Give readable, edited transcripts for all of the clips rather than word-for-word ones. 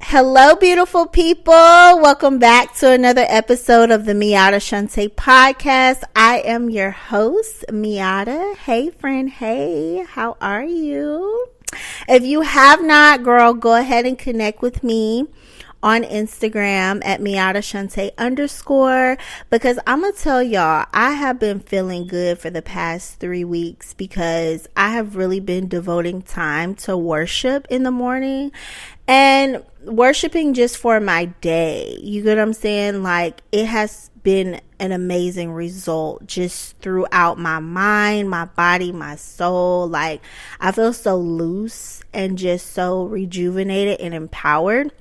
Hello, beautiful people. Welcome back to another episode of the Miata Shante podcast. I am your host, Miata. Hey, friend. Hey, how are you? If you have not, girl, go ahead and connect with me on Instagram at MiataShante_ because I'm going to tell y'all, I have been feeling good for the past 3 weeks because I have really been devoting time to worship in the morning and worshiping just for my day. You get what I'm saying? Like, it has been an amazing result just throughout my mind, my body, my soul. Like, I feel so loose and just so rejuvenated and empowered.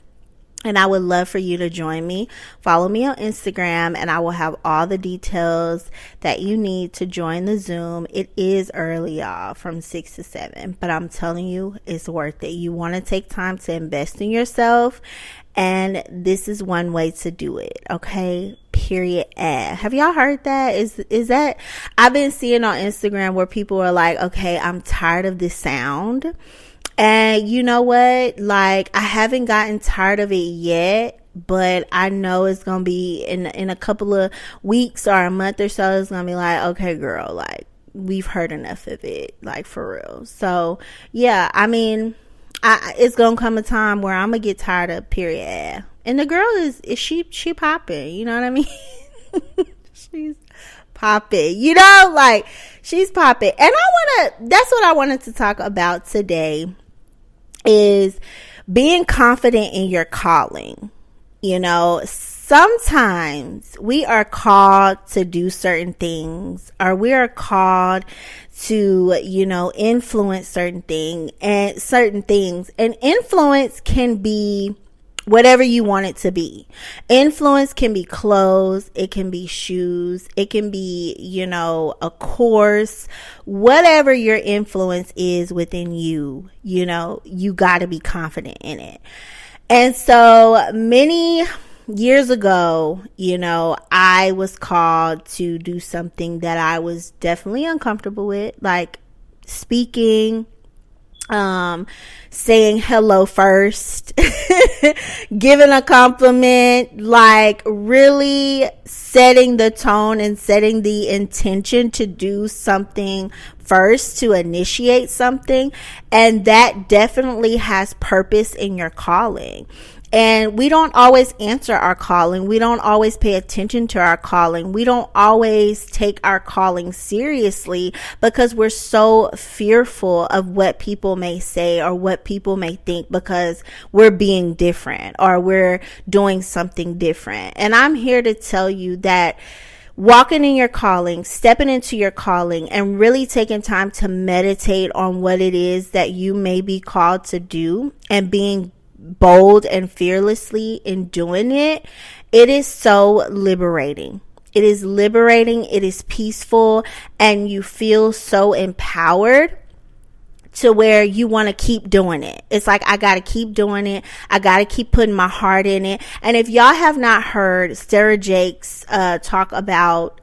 And I would love for you to join me. Follow me on Instagram and I will have all the details that you need to join the Zoom. It is early, y'all, from 6 to 7. But I'm telling you, it's worth it. You want to take time to invest in yourself. And this is one way to do it. Okay? Period. Have y'all heard that? Is that, I've been seeing on Instagram where people are like, okay, I'm tired of this sound. And you know what? Like, I haven't gotten tired of it yet, but I know it's going to be in a couple of weeks or a month or so. It's going to be like, okay, girl, like, we've heard enough of it, like, for real. So, yeah, I mean, it's going to come a time where I'm going to get tired of period. And the girl she popping, you know what I mean? She's popping, you know, like, she's popping. And that's what I wanted to talk about today, is being confident in your calling. You know, sometimes we are called to do certain things, or we are called to, you know, influence certain things. And influence can be whatever you want it to be. Influence can be clothes, it can be shoes, it can be, you know, a course, whatever your influence is within you, you know, you got to be confident in it. And so many years ago, you know, I was called to do something that I was definitely uncomfortable with, like speaking, saying hello first, giving a compliment, like really setting the tone and setting the intention to do something first, to initiate something. And that definitely has purpose in your calling. And we don't always answer our calling. We don't always pay attention to our calling. We don't always take our calling seriously because we're so fearful of what people may say or what people may think because we're being different or we're doing something different. And I'm here to tell you that walking in your calling, stepping into your calling, and really taking time to meditate on what it is that you may be called to do and being bold and fearlessly in doing it, it is so liberating. It is liberating. It is peaceful, and you feel so empowered to where you want to keep doing it. It's like, I got to keep doing it. I got to keep putting my heart in it. And if y'all have not heard Sarah Jakes talk about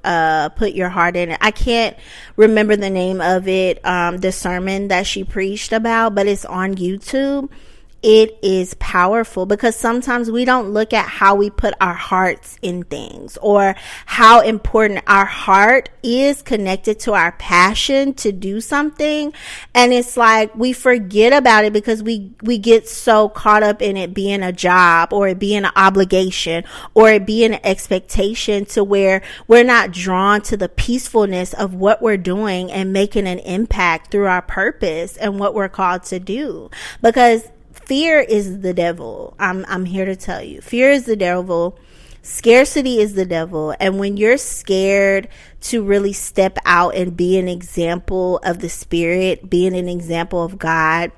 put your heart in it, I can't remember the name of it, the sermon that she preached about, but it's on YouTube. It is powerful because sometimes we don't look at how we put our hearts in things or how important our heart is connected to our passion to do something. And it's like we forget about it because we get so caught up in it being a job or it being an obligation or it being an expectation to where we're not drawn to the peacefulness of what we're doing and making an impact through our purpose and what we're called to do. Because fear is the devil. I'm here to tell you. Fear is the devil. Scarcity is the devil. And when you're scared to really step out and be an example of the Spirit, being an example of God,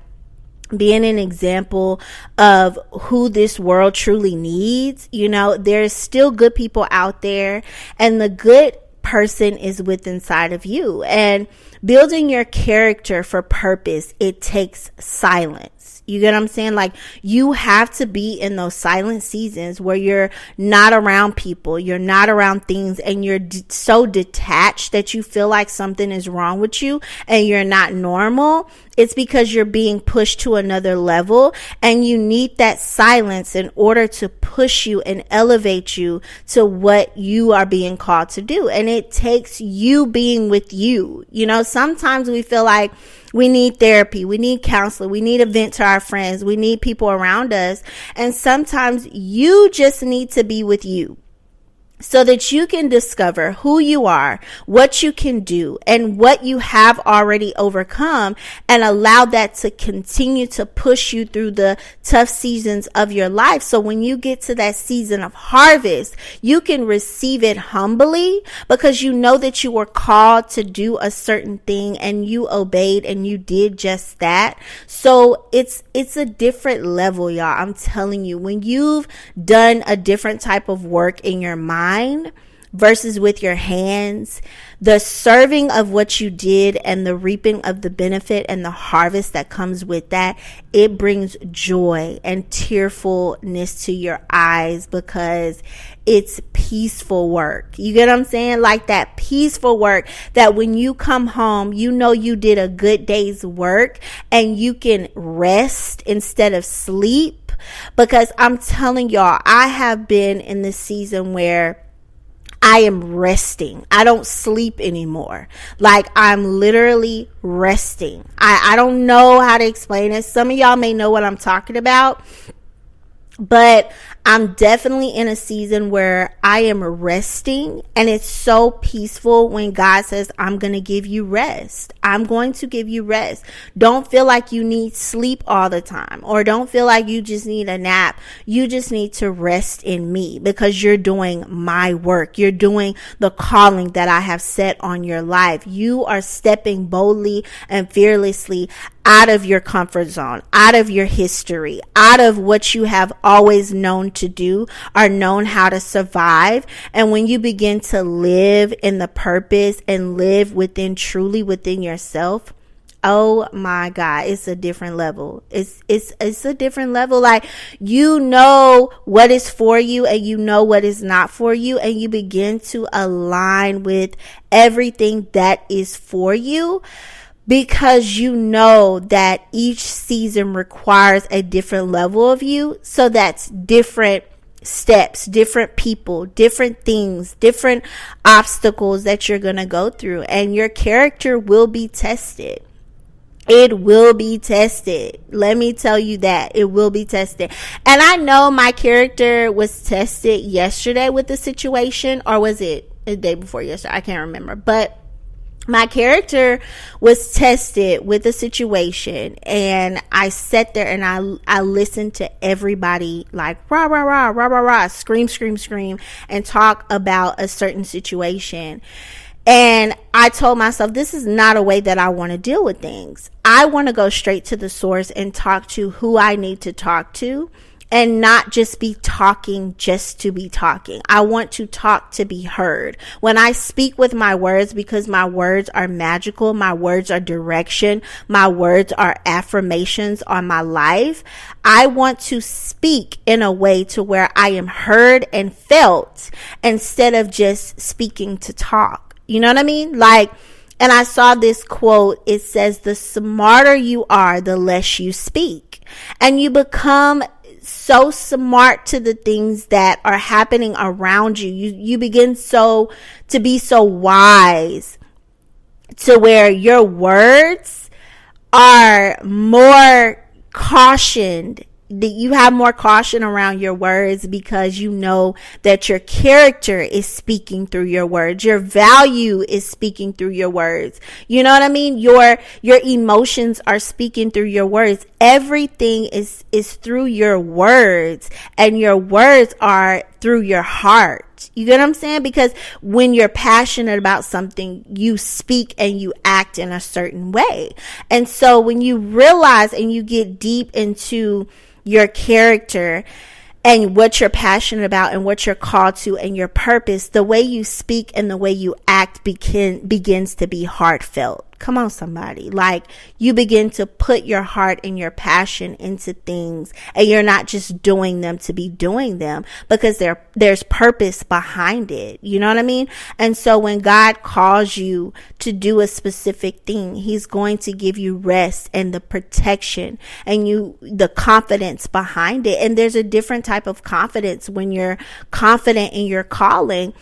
being an example of who this world truly needs, you know, there's still good people out there, and the good person is within inside of you. And building your character for purpose, it takes silence. You get what I'm saying? Like, you have to be in those silent seasons where you're not around people, you're not around things, and you're so detached that you feel like something is wrong with you and you're not normal. It's because you're being pushed to another level, and you need that silence in order to push you and elevate you to what you are being called to do. And it takes you being with you. You know, sometimes we feel like we need therapy, we need counseling, we need to vent to our friends, we need people around us. And sometimes you just need to be with you, so that you can discover who you are, what you can do, and what you have already overcome, and allow that to continue to push you through the tough seasons of your life. So when you get to that season of harvest, you can receive it humbly, because you know that you were called to do a certain thing and you obeyed and you did just that. So it's a different level, y'all. I'm telling you, when you've done a different type of work in your mind versus with your hands, the serving of what you did and the reaping of the benefit and the harvest that comes with that, it brings joy and tearfulness to your eyes, because it's peaceful work. You get what I'm saying? Like that peaceful work that when you come home, you know you did a good day's work and you can rest instead of sleep. Because I'm telling y'all, I have been in this season where I am resting. I don't sleep anymore. Like, I'm literally resting. I don't know how to explain it. Some of y'all may know what I'm talking about, but I'm definitely in a season where I am resting, and it's so peaceful when God says, I'm going to give you rest. I'm going to give you rest. Don't feel like you need sleep all the time, or don't feel like you just need a nap. You just need to rest in me, because you're doing my work. You're doing the calling that I have set on your life. You are stepping boldly and fearlessly out of your comfort zone, out of your history, out of what you have always known to do or known how to survive. And when you begin to live in the purpose and live truly within yourself, oh my God, it's a different level. It's a different level. Like, you know what is for you and you know what is not for you, and you begin to align with everything that is for you, because you know that each season requires a different level of you. So that's different steps, different people, different things, different obstacles that you're going to go through, and your character will be tested. It will be tested. Let me tell you that. It will be tested. And I know my character was tested yesterday with the situation, or was it the day before yesterday? I can't remember. But my character was tested with a situation, and I sat there and I listened to everybody like rah, rah, rah, rah, rah, rah, scream, scream, scream, and talk about a certain situation. And I told myself, this is not a way that I want to deal with things. I want to go straight to the source and talk to who I need to talk to, and not just be talking just to be talking. I want to talk to be heard. When I speak with my words, because my words are magical, my words are direction, my words are affirmations on my life, I want to speak in a way to where I am heard and felt, instead of just speaking to talk. You know what I mean? Like, and I saw this quote. It says, the smarter you are, the less you speak. And you become so smart to the things that are happening around you. You begin to be so wise, to where your words are more cautioned. That you have more caution around your words, because you know that your character is speaking through your words. Your value is speaking through your words. You know what I mean? Your emotions are speaking through your words. Everything is through your words, and your words are through your heart. You get what I'm saying? Because when you're passionate about something, you speak and you act in a certain way. And so when you realize and you get deep into your character and what you're passionate about and what you're called to and your purpose, the way you speak and the way you act begins to be heartfelt. Come on, somebody. Like, you begin to put your heart and your passion into things, and you're not just doing them to be doing them, because there's purpose behind it. You know what I mean? And so when God calls you to do a specific thing, he's going to give you rest and the protection and the confidence behind it. And there's a different type of confidence when you're confident in your calling.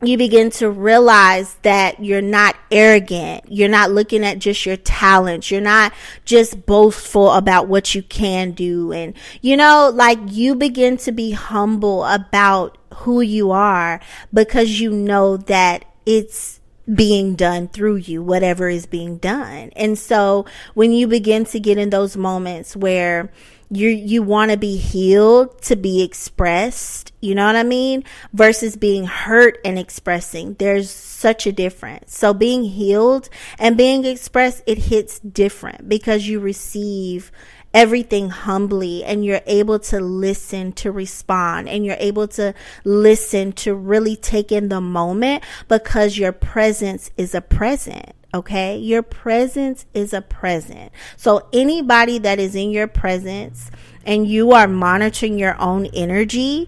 You begin to realize that you're not arrogant. You're not looking at just your talents. You're not just boastful about what you can do. And, like, you begin to be humble about who you are, because you know that it's being done through you, whatever is being done. And so when you begin to get in those moments where you want to be healed to be expressed, you know what I mean? Versus being hurt and expressing. There's such a difference. So being healed and being expressed, it hits different, because you receive everything humbly, and you're able to listen to respond, and you're able to listen to really take in the moment, because your presence is a present. Okay, your presence is a present. So anybody that is in your presence and you are monitoring your own energy,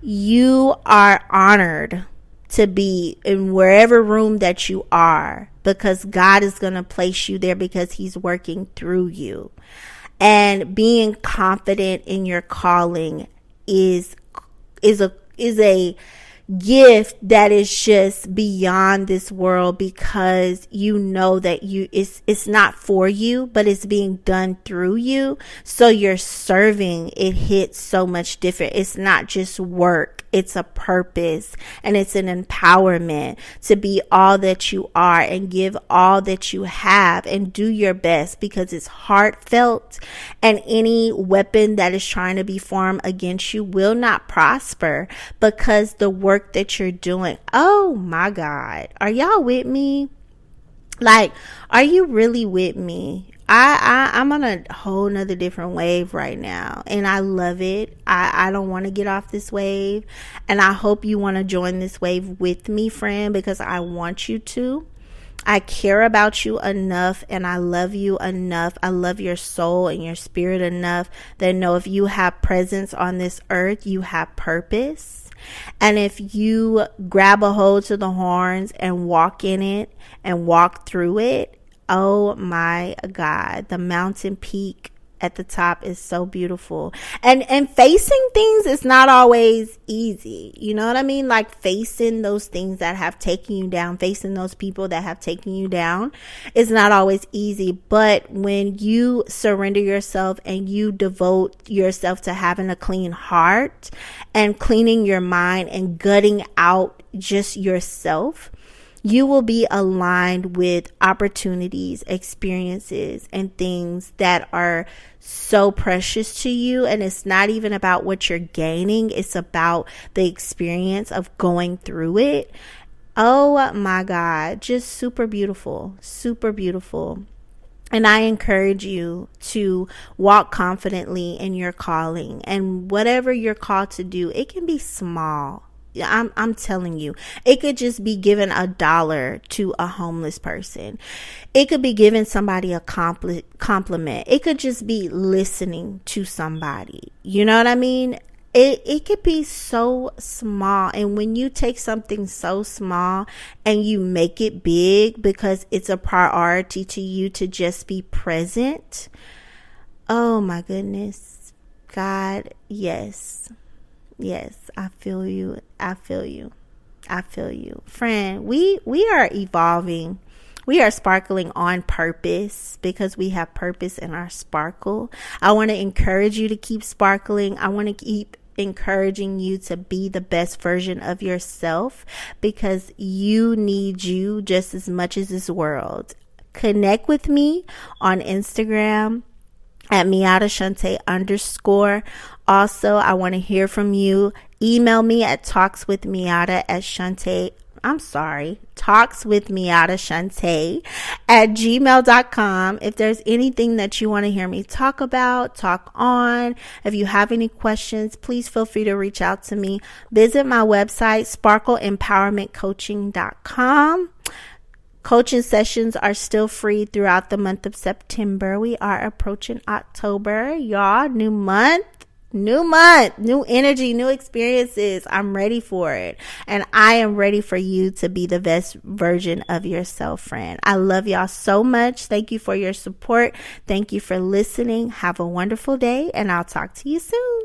you are honored to be in wherever room that you are, because God is going to place you there, because he's working through you. And being confident in your calling is a gift that is just beyond this world, because you know that it's not for you, but it's being done through you. So you're serving, it hits so much different. It's not just work, it's a purpose, and it's an empowerment to be all that you are and give all that you have and do your best, because it's heartfelt, and any weapon that is trying to be formed against you will not prosper, because the work that you're doing. Oh my God. Are y'all with me? Like, are you really with me? I'm on a whole nother different wave right now, and I love it. I don't want to get off this wave, and I hope you want to join this wave with me, friend, because I want you to. I care about you enough, and I love you enough. I love your soul and your spirit enough that know if you have presence on this earth, you have purpose. And if you grab a hold to the horns and walk in it and walk through it, oh my God, the mountain peak at the top is so beautiful. And facing things is not always easy. You know what I mean? Like, facing those things that have taken you down, facing those people that have taken you down is not always easy. But when you surrender yourself and you devote yourself to having a clean heart and cleaning your mind and gutting out just yourself, you will be aligned with opportunities, experiences, and things that are so precious to you. And it's not even about what you're gaining. It's about the experience of going through it. Oh my God, just super beautiful, super beautiful. And I encourage you to walk confidently in your calling, and whatever you're called to do, it can be small. I'm telling you, it could just be giving $1 to a homeless person. It could be giving somebody a compliment. It could just be listening to somebody. You know what I mean? It could be so small. And when you take something so small and you make it big because it's a priority to you to just be present, oh my goodness, God, yes. Yes, I feel you. I feel you. I feel you. Friend, we are evolving. We are sparkling on purpose, because we have purpose in our sparkle. I want to encourage you to keep sparkling. I want to keep encouraging you to be the best version of yourself, because you need you just as much as this world. Connect with me on Instagram at MiataShante _. Also, I want to hear from you. Email me at talkswithmiata@gmail.com. If there's anything that you want to hear me talk about, talk on, if you have any questions, please feel free to reach out to me. Visit my website, sparkleempowermentcoaching.com. Coaching sessions are still free throughout the month of September. We are approaching October, y'all. New month, new energy, new experiences. I'm ready for it. And I am ready for you to be the best version of yourself, friend. I love y'all so much. Thank you for your support. Thank you for listening. Have a wonderful day, and I'll talk to you soon.